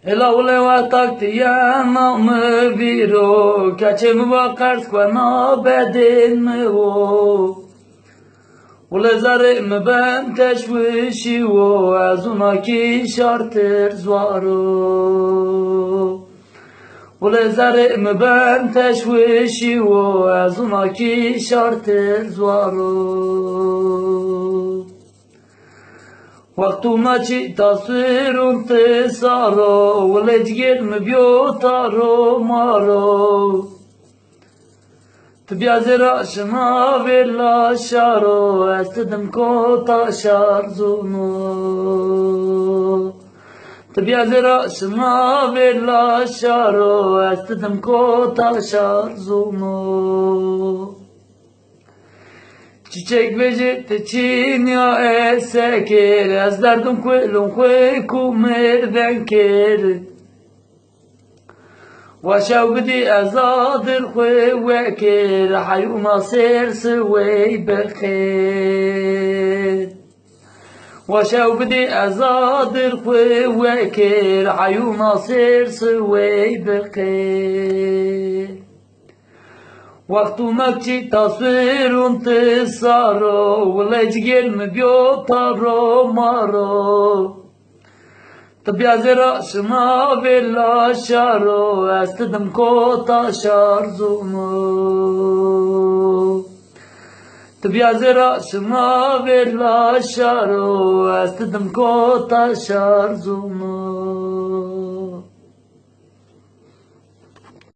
الأولى وطاقتيا مبيرو كاتم وقرس كوانا بدين مو ولا زارق مبان تشويشي وعزونا كي شارتر زوارو ولا زارق مبان تشويشي وعزونا كي شارتر زوارو وقتو ما جي تصوير انتصارو ولا تجير مبيوتارو مارو تبيع زراشنا بلا شارو استدم كوتا شار زونو تبيع زراشنا بلا شارو استدم كوتا شار زونو Çiçek becette çinya eseker az derdim kuelum kue kumerden ker Vaşav bidi azadır kue veker hayuma ser sıvey bekher Vaşav bidi azadır kue veker hayuma ser sıvey bekher وقتو مكتي تصوير انتصارو ولا جيل مبيوتارو مارو تبيع زراشنا بلا شارو استدم كوتا شار زونو تبيع زراشنا بلا شارو استدم كوتا شار زونو